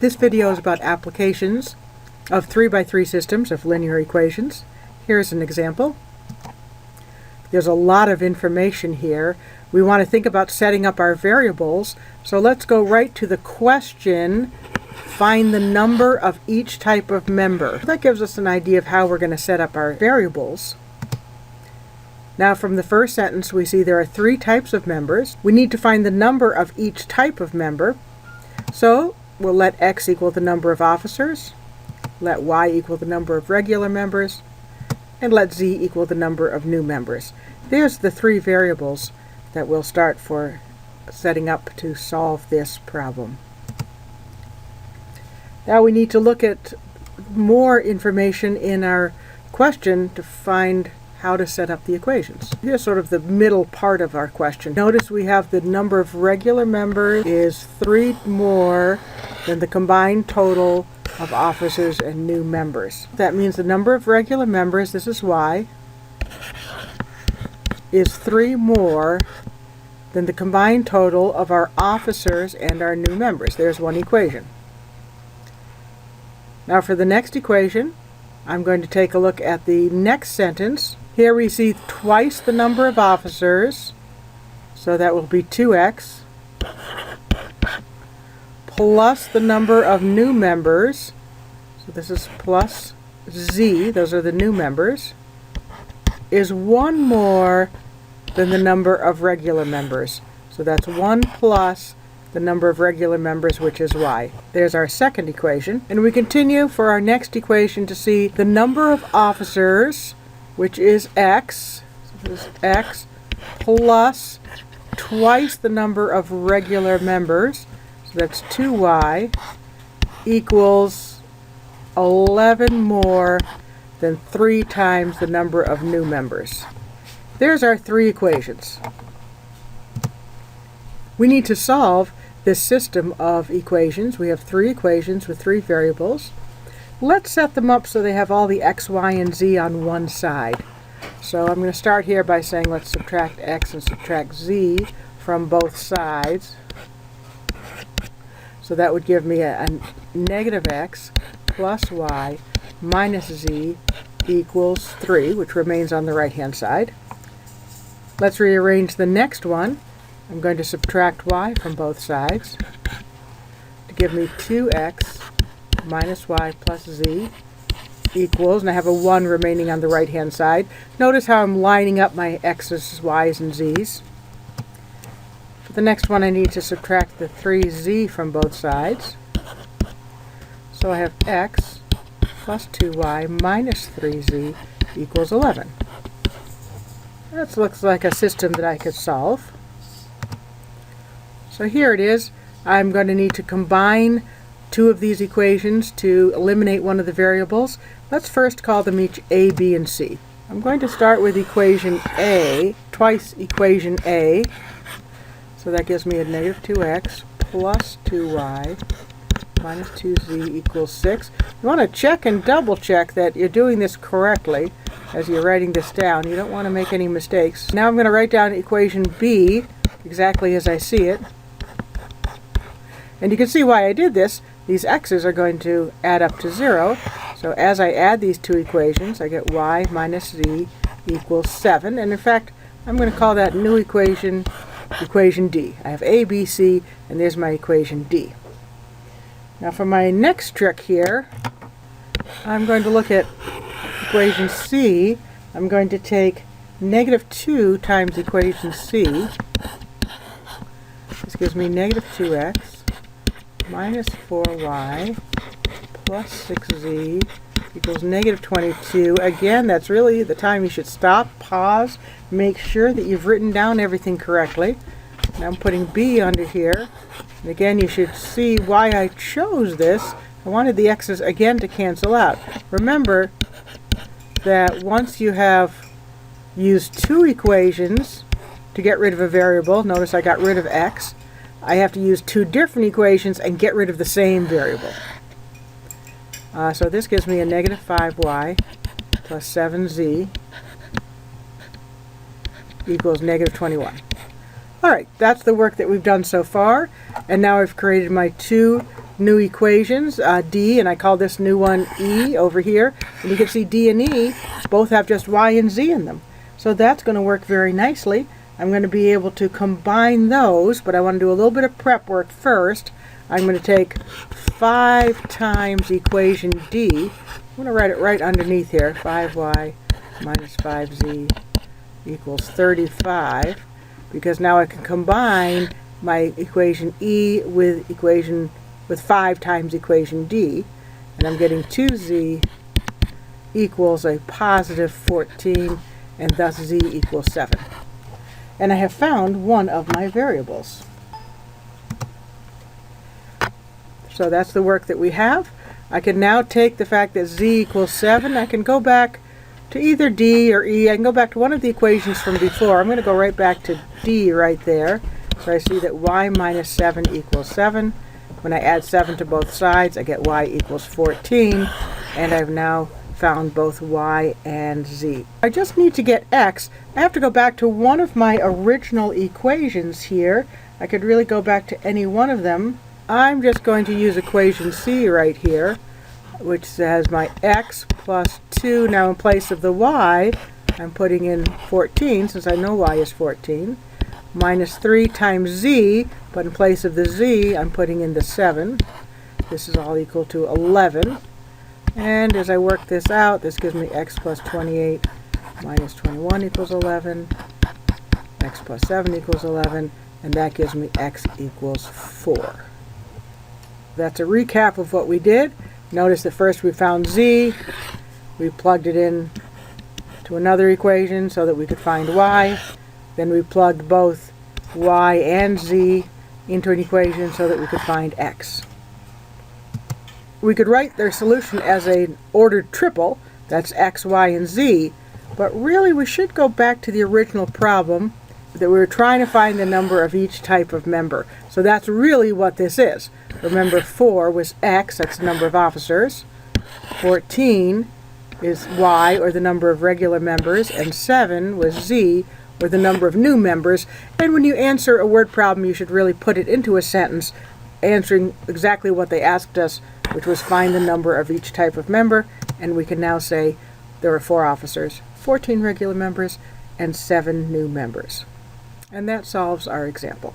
This video is about applications of 3x3 systems of linear equations. Here's an example. There's a lot of information here. We want to think about setting up our variables, so let's go right to the question, find the number of each type of member. That gives us an idea of how we're going to set up our variables. Now from the first sentence we see there are three types of members. We need to find the number of each type of member. So we'll let x equal the number of officers, let y equal the number of regular members, and let z equal the number of new members. There's the three variables that we'll start for setting up to solve this problem. Now we need to look at more information in our question to find how to set up the equations. Here's sort of the middle part of our question. Notice we have the number of regular members is 3 more than the combined total of officers and new members. That means the number of regular members, this is y, is 3 more than the combined total of our officers and our new members. There's one equation. Now for the next equation, I'm going to take a look at the next sentence. Here we see twice the number of officers, so that will be 2x, plus the number of new members, so this is plus z, those are the new members, is 1 more than the number of regular members. So that's 1 plus the number of regular members, which is y. There's our second equation. And we continue for our next equation to see the number of officers, which is x, so this is x, plus twice the number of regular members, so that's 2y, equals 11 more than 3 times the number of new members. There's our three equations. We need to solve this system of equations. We have three equations with three variables. Let's set them up so they have all the x, y, and z on one side. So I'm going to start here by saying let's subtract x and subtract z from both sides. So that would give me a negative x plus y minus z equals 3, which remains on the right-hand side. Let's rearrange the next one. I'm going to subtract y from both sides to give me 2x minus y plus z equals, and I have a 1 remaining on the right-hand side. Notice how I'm lining up my x's, y's, and z's. For the next one I need to subtract the 3z from both sides. So I have x plus 2y minus 3z equals 11. That looks like a system that I could solve. So here it is. I'm going to need to combine two of these equations to eliminate one of the variables. Let's first call them each a, b, and c. I'm going to start with equation a, twice equation a. So that gives me a negative 2x plus 2y minus 2z equals 6. You want to check and double check that you're doing this correctly as you're writing this down. You don't want to make any mistakes. Now I'm going to write down equation b exactly as I see it. And you can see why I did this. These x's are going to add up to 0. So as I add these two equations, I get y minus z equals 7. And in fact, I'm going to call that new equation equation D. I have a, b, c, and there's my equation D. Now for my next trick here, I'm going to look at equation c. I'm going to take negative 2 times equation c. This gives me negative 2x minus 4y plus 6z equals negative 22. Again, that's really the time you should stop, pause, make sure that you've written down everything correctly. Now I'm putting b under here. And again, you should see why I chose this. I wanted the x's again to cancel out. Remember that once you have used two equations to get rid of a variable, notice I got rid of x, I have to use two different equations and get rid of the same variable. So this gives me a negative 5y plus 7z equals negative 21. Alright, that's the work that we've done so far, and now I've created my two new equations, D, and I call this new one E over here. And you can see D and E both have just Y and Z in them. So that's going to work very nicely. I'm going to be able to combine those, but I want to do a little bit of prep work first. I'm going to take 5 times equation D. I'm going to write it right underneath here. 5y minus 5z equals 35, because now I can combine my equation E with 5 times equation D, and I'm getting 2z equals a positive 14, and thus z equals 7. And I have found one of my variables. So that's the work that we have. I can now take the fact that z equals 7. I can go back to either D or E. I can go back to one of the equations from before. I'm going to go right back to D right there. So I see that y minus 7 equals 7. When I add 7 to both sides, I get y equals 14. And I've now found both y and z. I just need to get x. I have to go back to one of my original equations here. I could really go back to any one of them. I'm just going to use equation C right here, which says my x plus 2. Now in place of the y, I'm putting in 14, since I know y is 14, minus 3 times z, but in place of the z, I'm putting in the 7. This is all equal to 11. And as I work this out, this gives me x plus 28 minus 21 equals 11, x plus 7 equals 11, and that gives me x equals 4. That's a recap of what we did. Notice that first we found z, we plugged it in to another equation so that we could find y. Then we plugged both y and z into an equation so that we could find x. We could write their solution as an ordered triple, that's x, y, and z, but really we should go back to the original problem that we were trying to find the number of each type of member. So that's really what this is. Remember, 4 was x, that's the number of officers. 14 is y, or the number of regular members, and 7 was z, or the number of new members. And when you answer a word problem, you should really put it into a sentence, answering exactly what they asked us, which was find the number of each type of member. And we can now say there are 4 officers, 14 regular members, and 7 new members. And that solves our example.